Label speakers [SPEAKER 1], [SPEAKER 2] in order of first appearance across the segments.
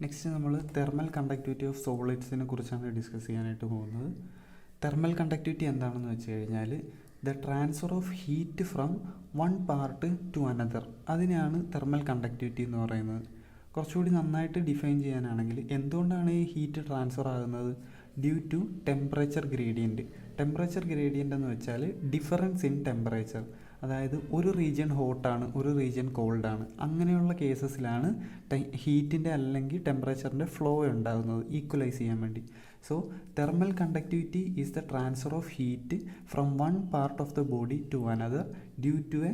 [SPEAKER 1] Next നമ്മൾ thermal conductivity of സോളിഡ്സിനെ കുറിച്ചാണ് discuss ചെയ്യാനായിട്ട് പോകുന്നത്. തെർമൽ കണ്ടക്ടിവിറ്റി എന്താണെന്ന് വെച്ച് കഴിഞ്ഞാൽ the transfer of heat from one part to another, അതിനെയാണ് തെർമൽ കണ്ടക്ടിവിറ്റി എന്ന് പറയുന്നത്. കുറച്ചുകൂടി നന്നായിട്ട് ഡിഫൈൻ ചെയ്യാനാണെങ്കിൽ എന്തുകൊണ്ടാണ് ഈ ഹീറ്റ് ട്രാൻസ്ഫർ ആകുന്നത്? Due to temperature gradient. Temperature gradient എന്ന് വെച്ചാൽ ഡിഫറൻസ് ഇൻ ടെമ്പറേച്ചർ, അതായത് ഒരു റീജിയൻ ഹോട്ടാണ്, ഒരു റീജിയൻ കോൾഡാണ്. അങ്ങനെയുള്ള കേസസിലാണ് ഹീറ്റിൻ്റെ അല്ലെങ്കിൽ ടെമ്പറേച്ചറിൻ്റെ ഫ്ലോ ഉണ്ടാകുന്നത് ഈക്വലൈസ് ചെയ്യാൻ വേണ്ടി. So thermal conductivity is the transfer of heat from one part of the body to another due to a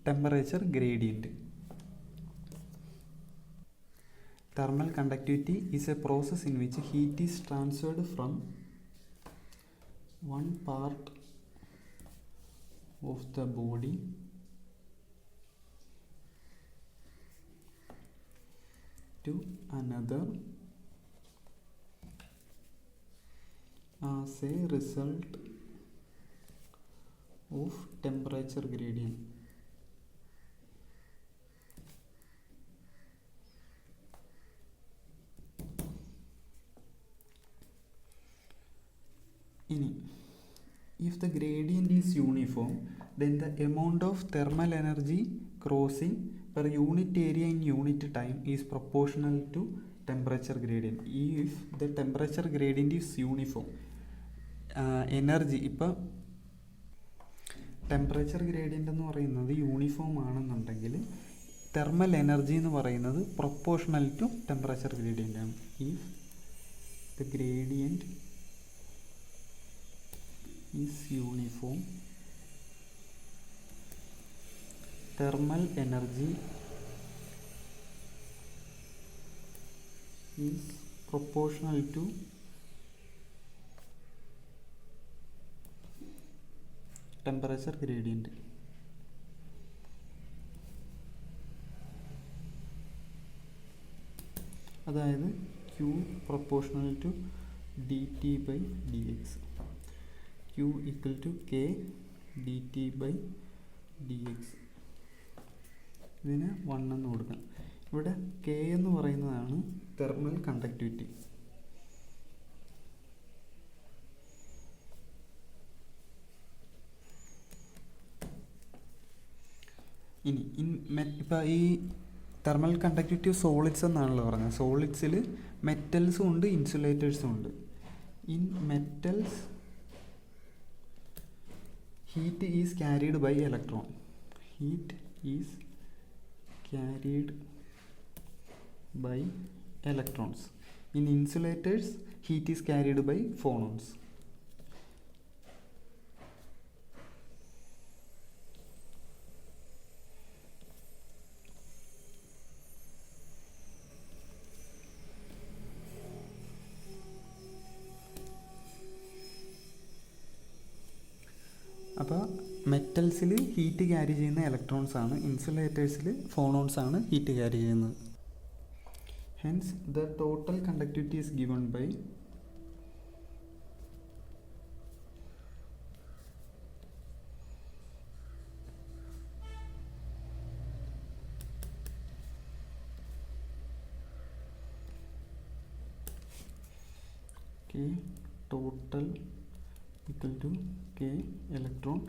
[SPEAKER 1] temperature gradient. Thermal conductivity is a process in which heat is transferred from one part of the body to another as a result of temperature gradient. If the gradient is uniform, then the amount of thermal energy crossing per unit area in unit time is proportional to temperature gradient. If the temperature gradient is uniform, energy ഇപ്പോൾ temperature gradient എന്ന് പറയുന്നത് uniform ആണെന്നുണ്ടെങ്കിൽ thermal energy എന്ന് പറയുന്നത് proportional to temperature gradient ആണ്. If the gradient is uniform, thermal energy is proportional to temperature gradient. അതായത് Q proportional to dt by dx. Q equal to K dt by dx. ഇതിന് 1 എന്ന് കൊടുക്കാം. ഇവിടെ K എന്ന് പറയുന്നതാണ് തെർമൽ കണ്ടക്ടിവിറ്റി. ഇനി ഇപ്പോൾ ഈ തെർമൽ കണ്ടക്ടിവിറ്റി ഓഫ് സോളിഡ്സ് എന്നാണല്ലോ പറഞ്ഞത്. സോളിഡ്സിൽ മെറ്റൽസും ഉണ്ട്, ഇൻസുലേറ്റേഴ്സും ഉണ്ട്. In metals heat is carried by electron. Heat is carried by electrons. In insulators, heat is carried by phonons. അപ്പോൾ മെറ്റൽസിൽ ഹീറ്റ് ക്യാരി ചെയ്യുന്ന ഇലക്ട്രോൺസ് ആണ്, ഇൻസുലേറ്റേഴ്സിൽ ഫോണോൺസ് ആണ് ഹീറ്റ് ക്യാരി ചെയ്യുന്നത്. Hence the total conductivity is given by total equal to K electron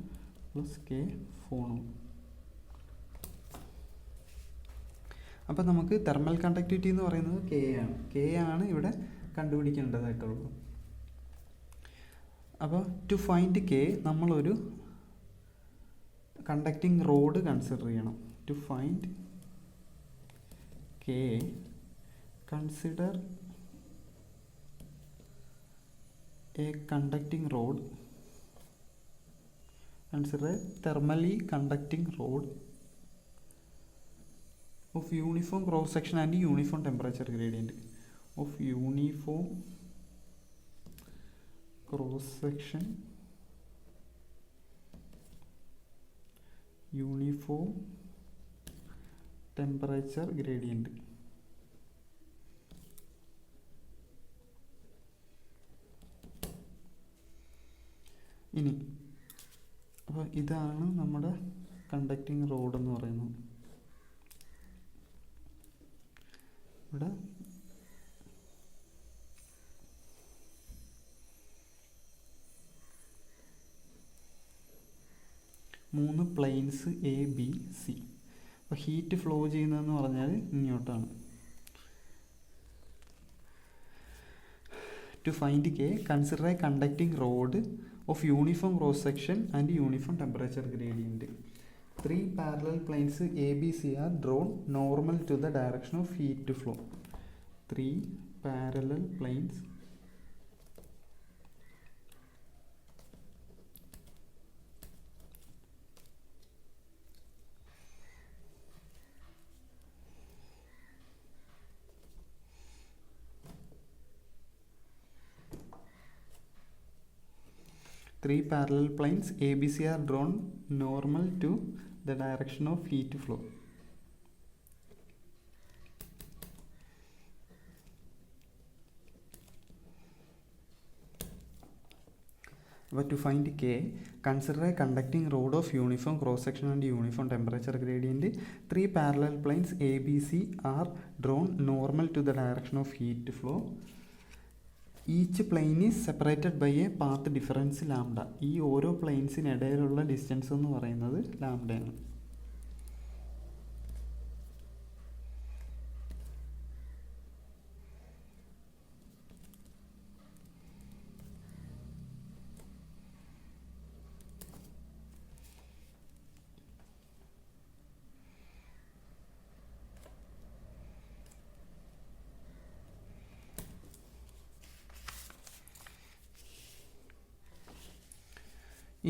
[SPEAKER 1] plus K phonon. അപ്പോൾ നമുക്ക് thermal conductivity എന്ന് പറയുന്നത് K ആണ് ഇവിടെ കണ്ടുപിടിക്കേണ്ടതായിട്ടുള്ളത്. അപ്പോൾ ടു ഫൈൻഡ് K നമ്മളൊരു കണ്ടക്റ്റിംഗ് റോഡ് കൺസിഡർ ചെയ്യണം. To find K consider a conducting rod, consider a thermally conducting rod of uniform cross section and uniform temperature gradient. Of uniform cross section, uniform temperature gradient. ഇനി അപ്പോൾ ഇതാണ് നമ്മുടെ conducting road എന്ന് പറയുന്നത്. ഇവിടെ മൂന്ന് planes A B C. അപ്പോൾ heat flow ചെയ്യുന്നതെന്ന് പറഞ്ഞാൽ ഇങ്ങോട്ടാണ്. To find K, consider a conducting rod of uniform cross section and uniform temperature gradient. Three parallel planes ABC are drawn normal to the direction of heat flow. Three parallel planes ABC are drawn normal to the direction of heat flow. But to find K, consider a conducting rod of uniform cross section and uniform temperature gradient. Three parallel planes ABC are drawn normal to the direction of heat flow. Each plane is separated by a path difference lambda. ഈ ഓരോ പ്ലെയിൻസിനിടയിലുള്ള distance എന്ന് പറയുന്നത് ലാംഡയാണ്.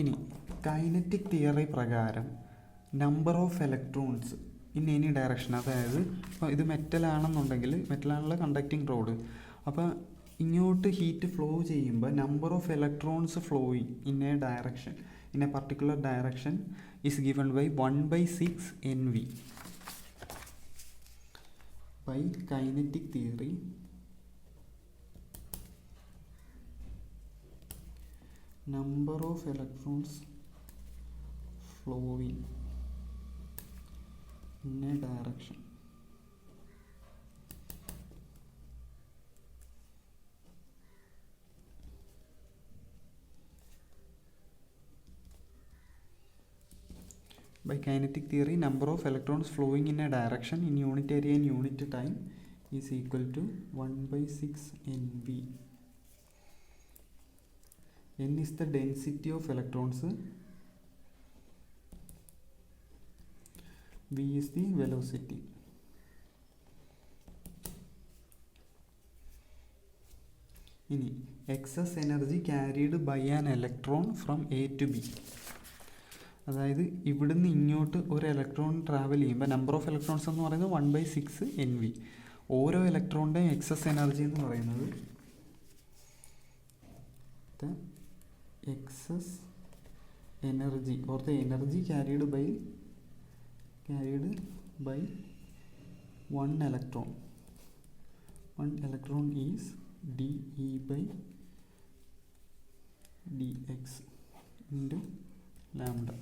[SPEAKER 1] ഇനി kinetic theory പ്രകാരം number of electrons in any direction, അതായത് ഇപ്പോൾ ഇത് മെറ്റലാണെന്നുണ്ടെങ്കിൽ മെറ്റലാണുള്ള കണ്ടക്റ്റിംഗ് റോഡ്, അപ്പോൾ ഇങ്ങോട്ട് ഹീറ്റ് ഫ്ലോ ചെയ്യുമ്പോൾ number of electrons flowing in a direction, in a particular direction is given by 1/6 NV. By kinetic theory number of electrons flowing in a direction by kinetic theory, number of electrons flowing in a direction in unit area and unit time is equal to 1/6 NV. N is the density of electrons, V is the velocity. ഇനി excess energy carried by an electron from A to B. അതായത് ഇവിടുന്ന് ഇങ്ങോട്ട് ഒരു electron travel ചെയ്യുമ്പോൾ number of electrons എന്ന് പറയുന്നത് 1/6 NV. ഓരോ ഇലക്ട്രോണിൻ്റെയും excess energy എന്ന് പറയുന്നത് excess energy or the energy carried by one electron is dE by dx into lambda.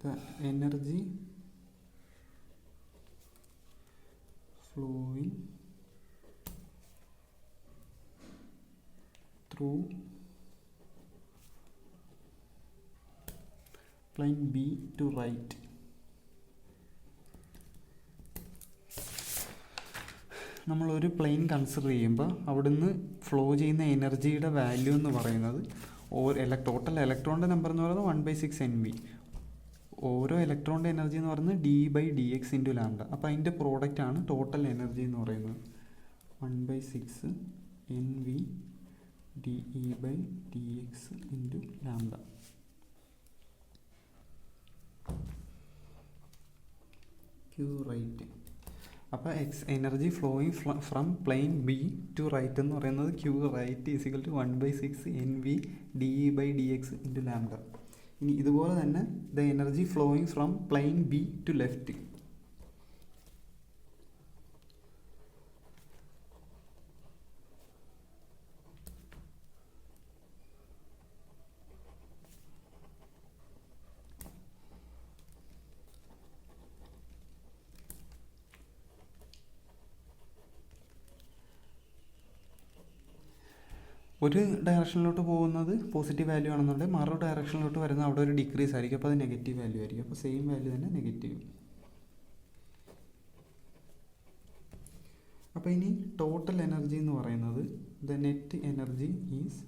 [SPEAKER 1] The energy flowing through plane B to right. നമ്മളൊരു plain consider ചെയ്യുമ്പോൾ അവിടുന്ന് flow ചെയ്യുന്ന എനർജിയുടെ വാല്യൂ എന്ന് പറയുന്നത് ടോട്ടൽ ഇലക്ട്രോണിൻ്റെ നമ്പർ എന്ന് പറയുന്നത് 1/6 NV. ഓരോ ഇലക്ട്രോണിൻ്റെ എനർജി എന്ന് പറയുന്നത് dE/dx ഇൻറ്റു ലാംഡ. അപ്പോൾ അതിൻ്റെ പ്രോഡക്റ്റാണ് ടോട്ടൽ എനർജി എന്ന് പറയുന്നത് 1/6 NV dE/dx into lambda. Q right. അപ്പോൾ energy flowing from plane B to right എന്ന് പറയുന്നത് Q right is equal to 1/6 NV dE/dx into lambda. ഇനി ഇതുപോലെ തന്നെ the energy flowing from plane B to left, ഒരു ഡയറക്ഷനിലോട്ട് പോകുന്നത് പോസിറ്റീവ് വാല്യൂ ആണെന്നുണ്ടെങ്കിൽ മറു ഡയറക്ഷനിലോട്ട് വരുന്ന അവിടെ ഒരു ഡിക്രീസ് ആയിരിക്കും, അപ്പോൾ അത് നെഗറ്റീവ് വാല്യൂ ആയിരിക്കും. അപ്പോൾ സെയിം വാല്യൂ തന്നെ നെഗറ്റീവ്. അപ്പോൾ ഇനി ടോട്ടൽ എനർജി എന്ന് പറയുന്നത് the net energy is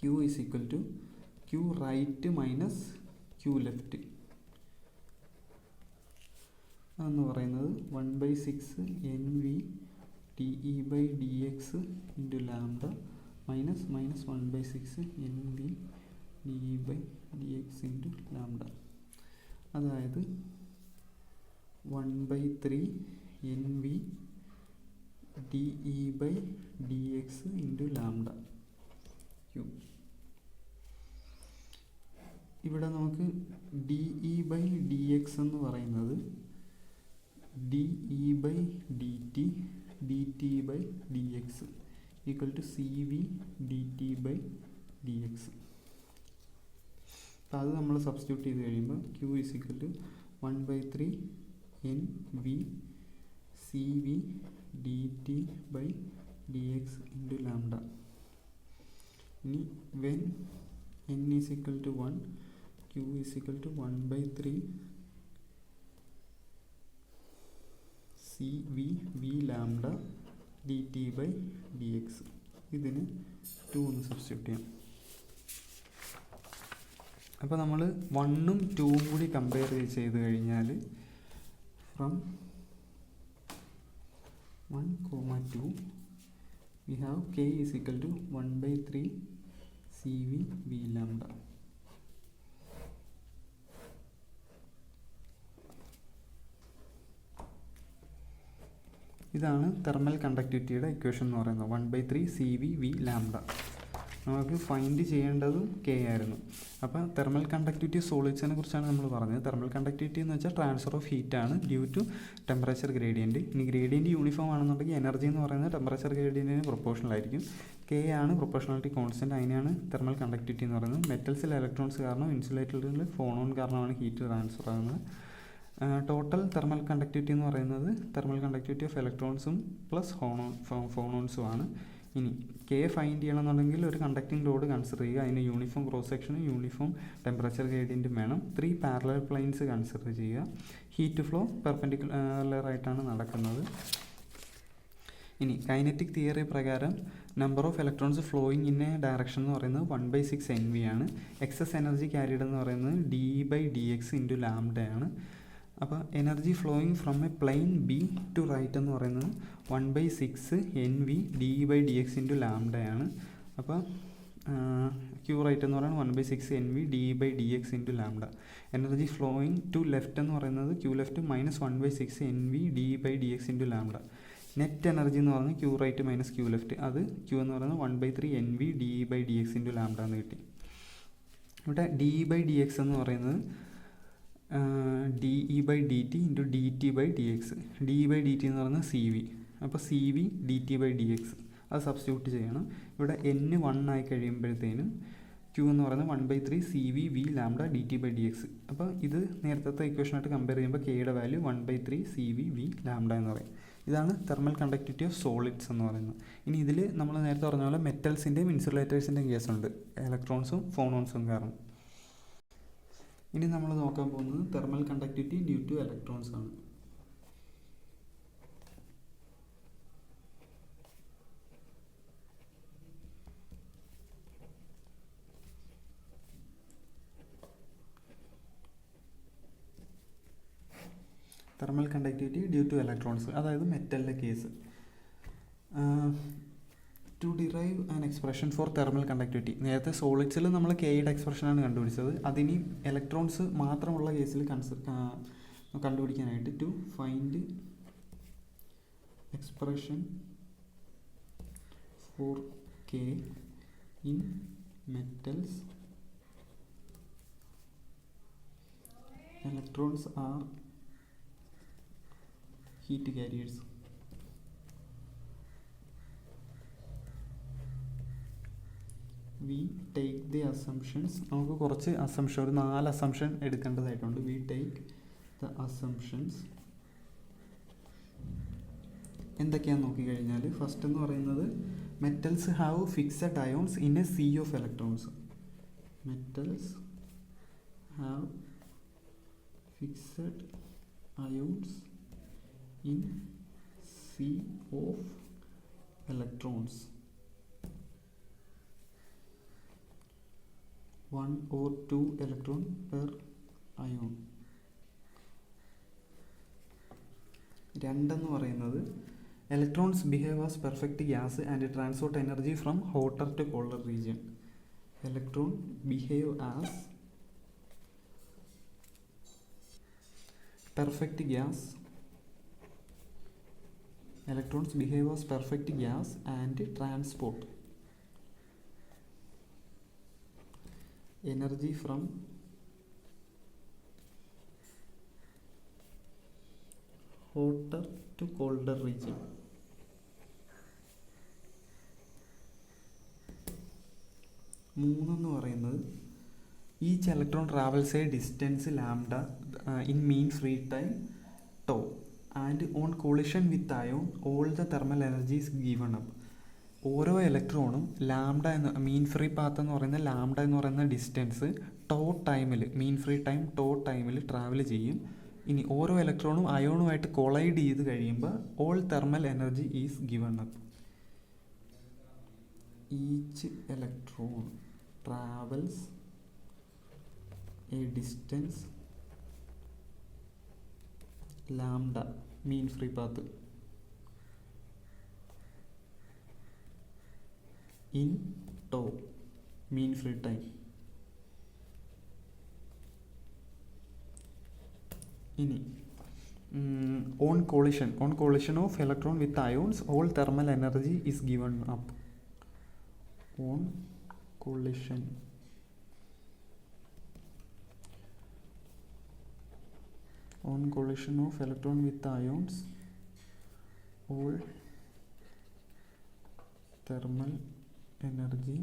[SPEAKER 1] Q is equal to Q right minus Q left. അതെന്ന് പറയുന്നത് 1/6 NV dE by dx into lambda minus 1/6 NV dE by dx into lambda. അതായത് 1/3 NV dE by dx into lambda Q. ഇവിടെ നമുക്ക് dE by dx എന്ന് പറയുന്നത് dE by dt dt by dx equal to CV dt by dx. അപ്പോൾ അത് നമ്മൾ substitute ചെയ്ത് കഴിയുമ്പോൾ Q is equal to 1/3 NV CV dt by dx into lambda. ഇനി when n is equal to 1, Q is equal to 1/3 CV V lambda dt by dx. ഇതിന് 2 ഒന്ന് substitute ചെയ്യാം. അപ്പോൾ നമ്മൾ 1ഉം 2ഉം കൂടി കമ്പയർ ചെയ്ത് കഴിഞ്ഞാൽ from 1, 2 we have K is equal to 1/3 CV V lambda. ഇതാണ് തെർമൽ കണ്ടക്ടിവിറ്റിയുടെ ഇക്വേഷൻ എന്ന് പറയുന്നത് 1/3 CV V ലാംഡ. നമുക്ക് ഫൈൻഡ് ചെയ്യേണ്ടതും K ആയിരുന്നു. അപ്പോൾ തെർമൽ കണ്ടക്ടിവിറ്റി സോളിഡ്സിനെ കുറിച്ചാണ് നമ്മൾ പറഞ്ഞത്. തെർമൽ കണ്ടക്ടിവിറ്റി എന്ന് വെച്ചാൽ ട്രാൻസ്ഫർ ഓഫ് ഹീറ്റ് ആണ് ഡ്യൂ ടു ടെമ്പറേച്ചർ ഗ്രേഡിയൻറ്റ്. ഇനി ഗ്രേഡിയൻറ്റ് യൂണിഫോം ആണെന്നുണ്ടെങ്കിൽ എനർജി എന്ന് പറയുന്നത് ടെമ്പറേച്ചർ ഗ്രേഡിയൻറ്റിന് പ്രൊപ്പോർഷണൽ ആയിരിക്കും. K ആണ് പ്രൊപ്പോർഷണാലിറ്റി കോൺസ്റ്റൻറ്റ്, അതിനെയാണ് തെർമൽ കണ്ടക്ടിവിറ്റി എന്ന് പറയുന്നത്. മെറ്റൽസിൽ ഇലക്ട്രോൺസ് കാരണം ഇൻസുലേറ്ററിൽ ഫോണോൺ കാരണമാണ് ഹീറ്റ് ട്രാൻസ്ഫർ ആകുന്നത്. ടോട്ടൽ തെർമൽ കണ്ടക്ടിവിറ്റി എന്ന് പറയുന്നത് തെർമൽ കണ്ടക്ടിവിറ്റി ഓഫ് ഇലക്ട്രോൺസും പ്ലസ് ഫോണോൺസും ആണ്. ഇനി K ഫൈൻഡ് ചെയ്യണമെന്നുണ്ടെങ്കിൽ ഒരു കണ്ടക്റ്റിംഗ് ലോഡ് കൺസിഡർ ചെയ്യുക. അതിന് യൂണിഫോം ക്രോസ് സെക്ഷനും യൂണിഫോം ടെമ്പറേച്ചർ ഗ്രേഡിയൻറ്റും വേണം. 3 പാരലൽ പ്ലെയിൻസ് കൺസിഡർ ചെയ്യുക. ഹീറ്റ് ഫ്ലോ പെർപെൻഡിക്കുലർ ആയിട്ടാണ് നടക്കുന്നത്. ഇനി കൈനറ്റിക് തിയറി പ്രകാരം number of electrons flowing in a direction എന്ന് പറയുന്നത് 1/6 NV ആണ്. എക്സസ് എനർജി ക്യാരിഡ് എന്ന് പറയുന്നത് DE by dx ഇൻറ്റു ലാംഡയാണ്. അപ്പോൾ energy flowing from a plane B to right എന്ന് പറയുന്നത് 1/6 NV DE by dx into ലാംഡയാണ്. അപ്പോൾ Q റൈറ്റ് എന്ന് പറയുന്നത് 1/6 NV DE by dx into lambda. Energy flowing to left എന്ന് പറയുന്നത് Q left minus 1/6 NV DE by dx into lambda. Net energy എന്ന് പറയുന്നത് Q right minus Q left, അത് Q എന്ന് പറയുന്നത് 1/3 NV DE by dx into lambda എന്ന് കിട്ടി. ഇവിടെ DE by dx എന്ന് പറയുന്നത് DE by dt into DT by dx. DE by dt എന്ന് പറയുന്നത് CV. അപ്പോൾ CV DT by dx അത് സബ്സ്റ്റിറ്റ്യൂട്ട് ചെയ്യണം. ഇവിടെ n 1 ആയി കഴിയുമ്പോഴത്തേനും Q എന്ന് പറയുന്നത് 1/3 CV V lambda DT by dx. അപ്പോൾ ഇത് നേരത്തെ ഇക്വേഷനായിട്ട് കമ്പയർ ചെയ്യുമ്പോൾ Kയുടെ വാല്യൂ 1/3 CV V ലാംഡ എന്ന് പറയും. ഇതാണ് തെർമൽ കണ്ടക്ടിവിറ്റി ഓഫ് സോളിഡ്സ് എന്ന് പറയുന്നത്. ഇനി ഇതിൽ നമ്മൾ നേരത്തെ പറഞ്ഞ പോലെ മെറ്റൽസിൻ്റെയും ഇൻസുലേറ്റേഴ്സിൻ്റെയും കേസുണ്ട്, ഇലക്ട്രോൺസും ഫോണോൺസും കാരണം. ഇനി നമ്മൾ നോക്കാൻ പോകുന്നത് thermal conductivity due to electrons ആണ്. Thermal conductivity due to electrons, അതായത് മെറ്റലിൻ്റെ case. To derive an expression for thermal conductivity, നേരത്തെ സോളിഡ്സിൽ നമ്മൾ കെയുടെ എക്സ്പ്രഷനാണ് കണ്ടുപിടിച്ചത്. അതിനി ഇലക്ട്രോൺസ് മാത്രമുള്ള കേസിൽ കണ്ടുപിടിക്കാനായിട്ട് to find expression for K in metals, electrons are heat carriers. We take the assumptions, നമുക്ക് കുറച്ച് അസംഷൻ, ഒരു 4 അസംഷൻ എടുക്കേണ്ടതായിട്ടുണ്ട്. We take the assumptions എന്തൊക്കെയാണെന്ന് നോക്കിക്കഴിഞ്ഞാൽ ഫസ്റ്റ് എന്ന് പറയുന്നത് metals have fixed ions in a sea of electrons. Metals have fixed ions in sea of electrons. 1 or 2 electron per ion. രണ്ടെന്ന് പറയുന്നത് electrons behave as perfect gas and transport energy from hotter to colder region. Electron behave as perfect gas. Electrons behave as perfect gas and transport energy from hotter to colder region. മൂന്നെന്ന് പറയുന്നത് each electron travels a distance lambda in mean free time tau. And on collision with ion, all the thermal energy is given up. ഓരോ ഇലക്ട്രോണും lambda എന്ന മീൻ free path എന്ന് പറയുന്ന lambda എന്ന് പറയുന്ന distance ടൈമിൽ mean free time ടൈമിൽ travel ചെയ്യും. ഇനി ഓരോ ഇലക്ട്രോണും അയോണുമായിട്ട് കൊളൈഡ് ചെയ്ത് കഴിയുമ്പോൾ all thermal energy is given up. Each electron travels a distance lambda mean free path in tau mean free time. ഇനി on collision of electron with ions all thermal energy is given up. On collision of electron with ions, all thermal energy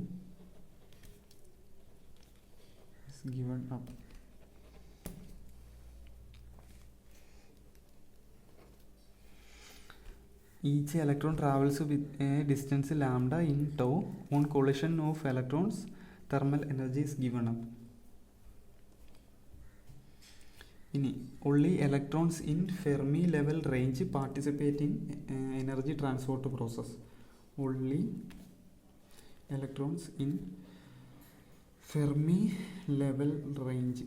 [SPEAKER 1] is given up. Each electron travels with a distance lambda in tau. On collision of electrons, thermal energy is given up. ഇനി only electrons in Fermi level range participate in energy transport process. Only electrons in Fermi level range.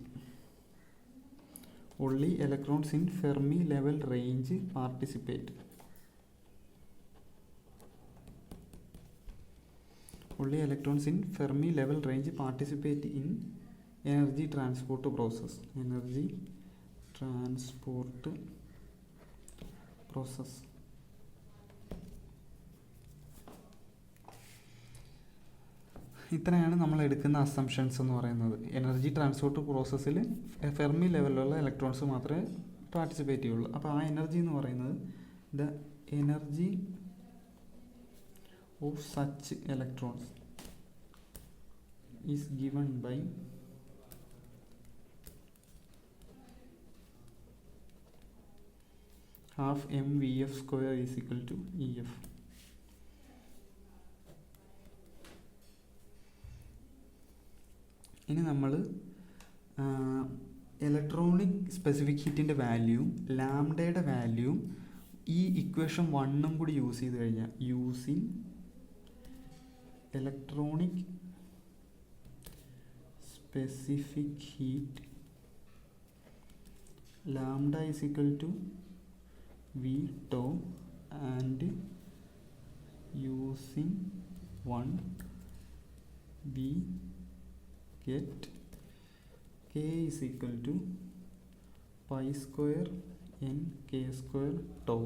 [SPEAKER 1] Only electrons in Fermi level range participate. Only electrons in Fermi level range participate in energy transport process. Energy transport process. ഇത്രയാണ് നമ്മൾ എടുക്കുന്ന assumptions എന്ന് പറയുന്നത്. Energy transport പ്രോസസ്സിൽ Fermi ലെവലിലുള്ള electrons മാത്രമേ participate ചെയ്യുള്ളൂ. അപ്പോൾ ആ എനർജി എന്ന് പറയുന്നത് the energy of such electrons is given by half mvf square is equal to EF. ഇനി നമ്മൾ ഇലക്ട്രോണിക് സ്പെസിഫിക് ഹീറ്റിൻ്റെ വാല്യൂവും ലാംഡയുടെ വാല്യൂവും ഈ ഇക്വേഷൻ 1 കൂടി യൂസ് ചെയ്ത് കഴിഞ്ഞാൽ using electronic specific heat lambda is equal to V tau and using 1 we get K is equal to pi square n K square tau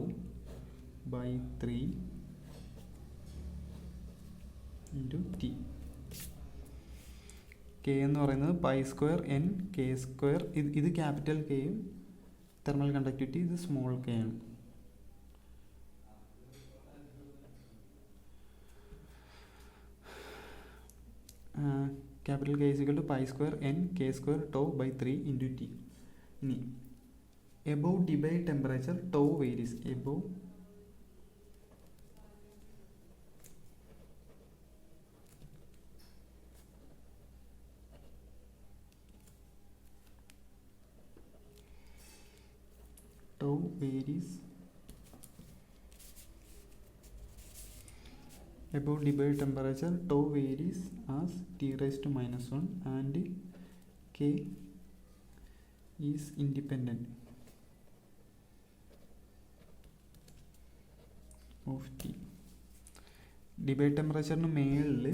[SPEAKER 1] by 3 into T. K എന്ന് പറയുന്നത് pi square n K square, ഇത് capital കെയും thermal conductivity ഇത് small K ആണ്. Capital K is equal to pi square n K square tau by 3 into T. ഇനി above Debye temperature tau varies. Above varies above desired temperature. Tau varies as T raised to minus 1 and K is independent of T. ഡിബേറ്റ് ടെമ്പറേച്ചറിന് മേളിൽ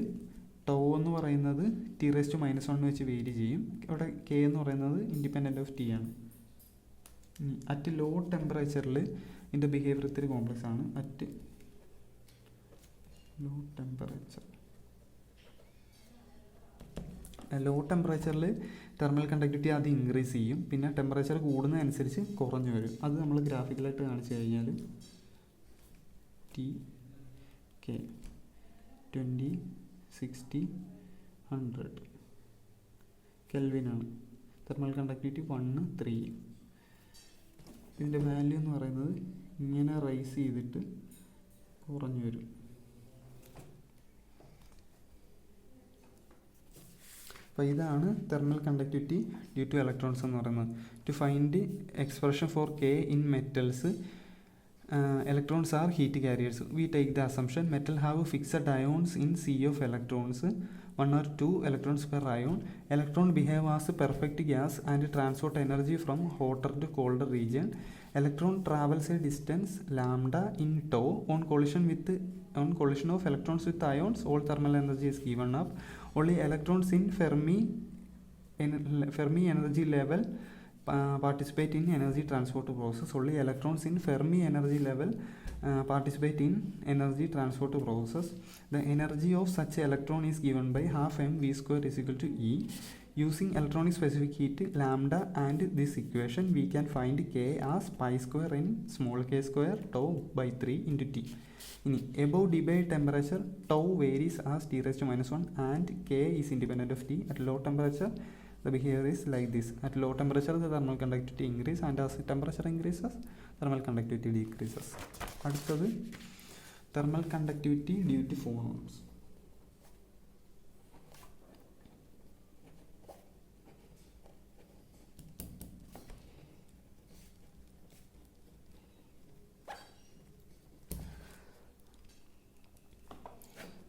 [SPEAKER 1] tau എന്ന് പറയുന്നത് T റേസ്റ്റ് to minus 1 വെച്ച് vary ചെയ്യും. ഇവിടെ കെ എന്ന് പറയുന്നത് ഇൻഡിപെൻഡൻറ്റ് ഓഫ് ടി ആണ്. അറ്റ് ലോ ടെമ്പറേച്ചറിൽ ഇതിൻ്റെ ബിഹേവിയർ ഇത്തിരി കോംപ്ലക്സ് ആണ്. അറ്റ് ലോ ടെമ്പറേച്ചറിൽ തെർമൽ കണ്ടക്ടിവിറ്റി ആദ്യം ഇൻക്രീസ് ചെയ്യും, പിന്നെ ടെമ്പറേച്ചർ കൂടുന്നതനുസരിച്ച് കുറഞ്ഞു വരും. അത് നമ്മൾ ഗ്രാഫിക്കലായിട്ട് കാണിച്ചു കഴിഞ്ഞാൽ ടി കെ 20, 60, 100 കെൽവിനാണ്. Thermal conductivity 1, 3. ഇതിൻ്റെ വാല്യൂ എന്ന് പറയുന്നത് ഇങ്ങനെ റൈസ് ചെയ്തിട്ട് കുറഞ്ഞു വരും. അപ്പോൾ ഇതാണ് thermal conductivity due to electrons എന്ന് പറയുന്നത്. To find expression for K in metals, electrons are heat carriers. We take the assumption metal have fixed ions in sea of electrons, 1 or 2 electrons per ion. Electron behave as perfect gas and transport energy from hotter to colder region. Electron travels a distance lambda in tau. On collision of electrons with ions, all thermal energy is given up. Only electrons in Fermi energy level participate in energy transport process. Only electrons in Fermi energy level participate in energy transport process. The energy of such electron is given by half mv square is equal to E. Using electronic specific heat lambda and this equation, we can find K as pi square n small k square tau by 3 into T. In above desired temperature, tau varies as T raised to minus 1 and K is independent of T. At low temperature, the behavior is like this. At low temperature, the thermal conductivity increases, and as temperature increases, thermal conductivity decreases. അടുത്തത് thermal conductivity due to phonons.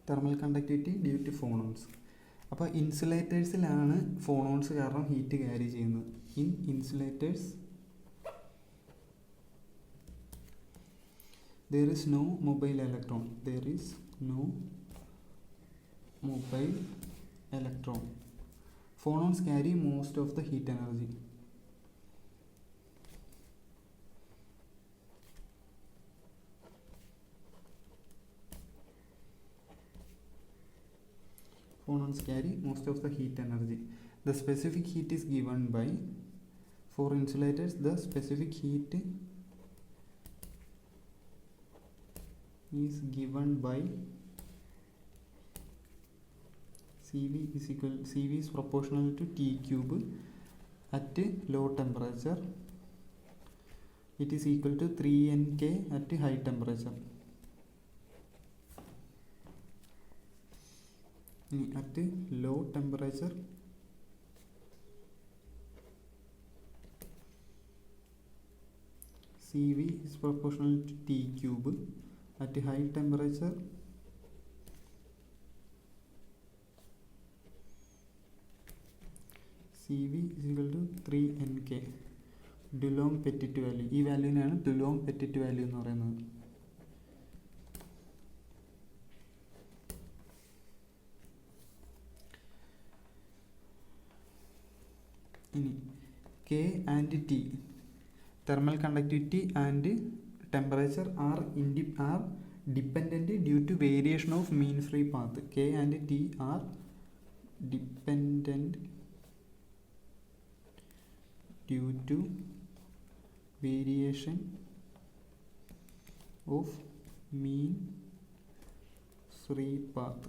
[SPEAKER 1] Thermal conductivity due to phonons. അപ്പോൾ ഇൻസുലേറ്റേഴ്സിലാണ് phonons കാരണം heat carry ചെയ്യുന്നത്. In insulators there is no mobile electron. Phonons carry most of the heat energy. Phonons carry most of the heat energy. The specific heat is given by, for insulators, the specific heat is given by CV is proportional to T cube. At low temperature, it is equal to 3nk at high temperature. At low temperature, CV is proportional to T cube. At high temperature, CV is equal to 3nk. Dulong Petit value. ഈ വാല്യൂവിനാണ് Dulong Petit value എന്ന് പറയുന്നത്. ഇനി K and T, thermal conductivity and temperature are dependent due to variation of mean free path. K and T are dependent due to variation of mean free path.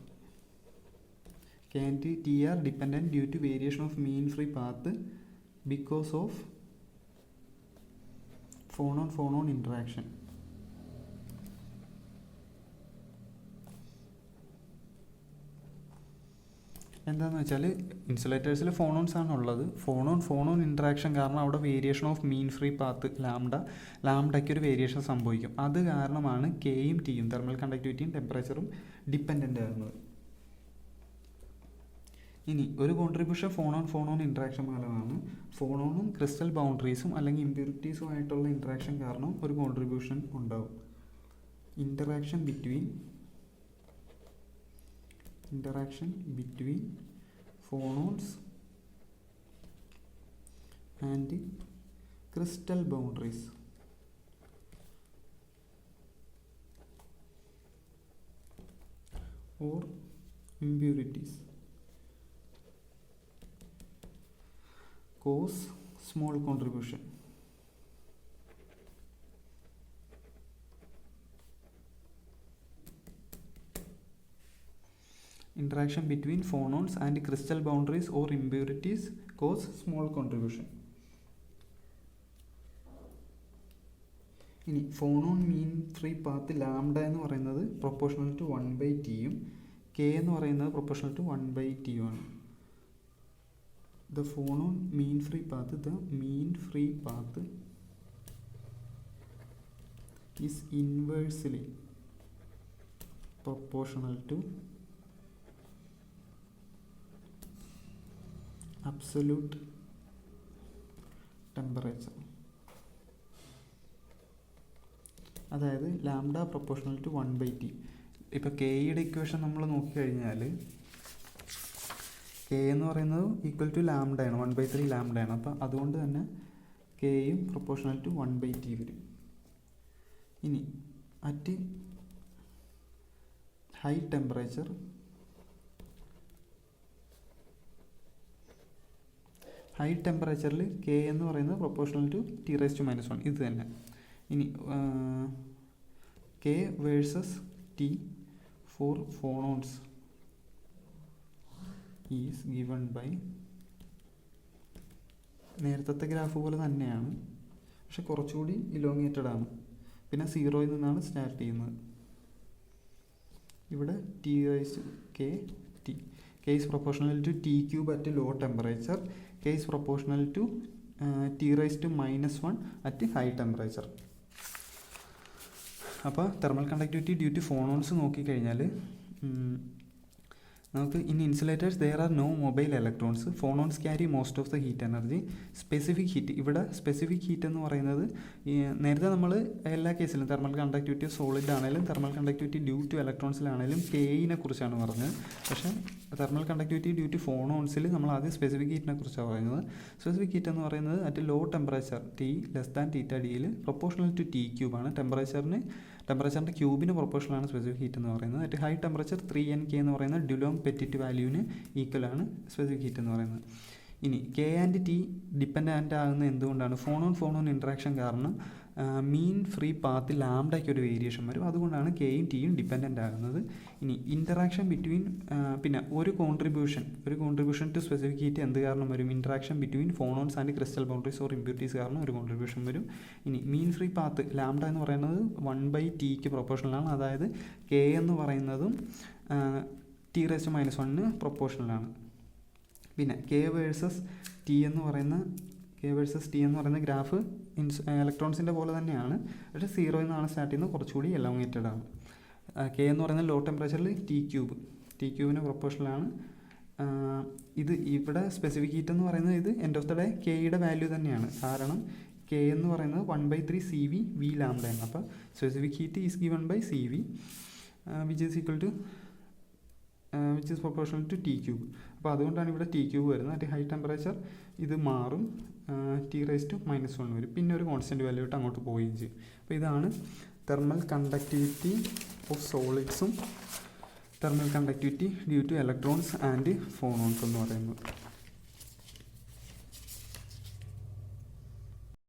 [SPEAKER 1] K and T are dependent due to variation of mean free path because of phonon interaction. എന്താണെന്ന് വെച്ചാൽ ഇൻസുലേറ്റേഴ്സിൽ phonons ആണ് ഉള്ളത്. ഫോണോൺ interaction കാരണം അവിടെ variation of mean free path ലാംഡയ്ക്ക് ഒരു variation സംഭവിക്കും. അത് കാരണമാണ് കെയും ടിയും തെർമൽ കണ്ടക്ടിവിറ്റിയും ടെമ്പറേച്ചറും ഡിപ്പെൻഡൻ്റ് ആകുന്നത്. ഇനി ഒരു കോൺട്രിബ്യൂഷൻ ഫോണോൺ ഇൻട്രാക്ഷൻ മൂലമാണ്. ഫോണോണും ക്രിസ്റ്റൽ ബൗണ്ടറീസും അല്ലെങ്കിൽ ഇമ്പ്യൂരിറ്റീസുമായിട്ടുള്ള ഇൻട്രാക്ഷൻ കാരണം ഒരു കോൺട്രിബ്യൂഷൻ ഉണ്ടാവും. Interaction between phonons and crystal boundaries or impurities cause small contribution. Interaction between phonons and crystal boundaries or impurities cause small contribution. ഇനി ഫോണോൺ മീൻ ഫ്രീ പാത്ത് ലാംഡ എന്ന് പറയുന്നത് പ്രൊപ്പോർഷണൽ ടു 1/tയും കെ എന്ന് പറയുന്നത് proportional to 1/tയും ആണ്. The phonon mean free path is inversely proportional to absolute temperature. അതായത് lambda proportional to 1/t. ഇപ്പോൾ കെയുടെ equation നമ്മൾ നോക്കിക്കഴിഞ്ഞാൽ കെ എന്ന് പറയുന്നത് ഈക്വൽ ടു ലാംഡയാണ്, 1/3 ലാംഡയാണ്. അപ്പോൾ അതുകൊണ്ട് തന്നെ കെയും പ്രൊപ്പോർഷണൽ ടു 1/t വരും. ഇനി അറ്റ് ഹൈ ടെമ്പറേച്ചറിൽ കെ എന്ന് പറയുന്നത് പ്രൊപ്പോർഷണൽ ടു T⁻⁻1 ഇത് തന്നെ. ഇനി K versus T for phonons is given by നേരത്തെ ഗ്രാഫ് പോലെ തന്നെയാണ്, പക്ഷെ കുറച്ചുകൂടി ഇലോങ്ങേറ്റഡ് ആണ്. പിന്നെ 0യിൽ നിന്നാണ് സ്റ്റാർട്ട് ചെയ്യുന്നത്. ഇവിടെ T⁻k is proportional to T³ at low temperature. K is proportional to T⁻⁻1 at high temperature. അപ്പോൾ thermal conductivity due to phonons നോക്കിക്കഴിഞ്ഞാൽ നമുക്ക് in insulators there are no mobile electrons. Phonons carry most of the heat energy. Specific heat, ഇവിടെ specific heat എന്ന് പറയുന്നത് നേരത്തെ നമ്മൾ എല്ലാ കേസിലും തെർമൽ കണ്ടക്ടിവിറ്റി സോളിഡ് ആണെങ്കിലും തെർമൽ കണ്ടക്ടിവിറ്റി ഡ്യൂ ടു ഇലക്ട്രോൺസിലാണെങ്കിലും കെയിനെ കുറിച്ചാണ് പറഞ്ഞത്. പക്ഷേ തെർമൽ കണ്ടക്ടിവിറ്റി ഡ്യൂ ടു ഫോണോൺസിൽ നമ്മൾ ആദ്യം സ്പെസിഫിക് ഹീറ്റിനെ കുറിച്ചാണ് പറയുന്നത്. സ്പെസിഫിക് ഹീറ്റ് എന്ന് പറയുന്നത് at low temperature T<θ_d proportional to T³ ആണ്. ടെമ്പറേച്ചറിൻ്റെ ക്യൂബിന് പ്രൊപ്പോർഷനാണ് സ്പെസിഫിക് ഹീറ്റ് എന്ന് പറയുന്നത്. അറ്റ് ഹൈ ടെമ്പറേച്ചർ 3Nk എന്ന് പറയുന്ന ഡുലോങ് പെറ്റിറ്റ് വാല്യൂവിന് ഈക്വലാണ് സ്പെസിഫിക് ഹീറ്റ് എന്ന് പറയുന്നത്. ഇനി കെ ആൻഡ് ടി ഡിപ്പെൻഡൻ്റ് ആകുന്നത് എന്തുകൊണ്ടാണ്? ഫോണോൺ ഇൻട്രാക്ഷൻ കാരണം മീൻ ഫ്രീ പാത്ത് ലാംഡയ്ക്ക് ഒരു വേരിയേഷൻ വരും. അതുകൊണ്ടാണ് കെയും ടിയും ഡിപ്പെൻഡൻ്റ് ആകുന്നത്. ഇനി ഇൻറ്ററാക്ഷൻ ബിറ്റ്വീൻ പിന്നെ ഒരു കോൺട്രിബ്യൂഷൻ ടു സ്പെസിഫിക് ഹീറ്റ് എന്ത് കാരണം വരും? Interaction between phonons and crystal boundaries or impurities കാരണം ഒരു കോൺട്രിബ്യൂഷൻ വരും. ഇനി മീൻ ഫ്രീ പാത്ത് ലാംഡ എന്ന് പറയുന്നത് 1/tക്ക് പ്രൊപ്പോർഷണലാണ്. അതായത് കെ എന്ന് പറയുന്നതും T⁻⁻1 പ്രൊപ്പോർഷണലാണ്. പിന്നെ കെ വേഴ്സസ് ടി എന്ന് പറയുന്ന ഗ്രാഫ് ഇലക്ട്രോൺസിൻ്റെ പോലെ തന്നെയാണ്, പക്ഷേ 0യിൽ നിന്നാണ് സ്റ്റാർട്ട് ചെയ്യുന്നത്, കുറച്ചുകൂടി എലോങ്ങേറ്റഡ് ആണ്. കെ എന്ന് പറയുന്നത് ലോ ടെമ്പറേച്ചറിൽ T³ പ്രൊപ്പോർഷണലാണ്. ഇത് ഇവിടെ സ്പെസിഫിക് ഹീറ്റ് എന്ന് പറയുന്നത് ഇത് എൻഡ് ഓഫ് ദ ഡേ കെയുടെ വാല്യൂ തന്നെയാണ്. കാരണം കെ എന്ന് പറയുന്നത് 1/3 CV V ലാംഡയാണ്. അപ്പോൾ specific heat is given by CV which is proportional to T³. അപ്പോൾ അതുകൊണ്ടാണ് ഇവിടെ T³ വരുന്നത്. അറ്റ് ഹൈ ടെമ്പറേച്ചർ ഇത് മാറും, T⁻⁻1 വരും. പിന്നെ ഒരു കോൺസ്റ്റൻറ്റ് വാല്യൂ ആയിട്ട് അങ്ങോട്ട് പോവുകയും ചെയ്യും. അപ്പോൾ ഇതാണ് തെർമൽ കണ്ടക്ടിവിറ്റി ഓഫ് സോളിഡ്സും thermal conductivity due to electrons and phonons എന്ന് പറയുന്നത്.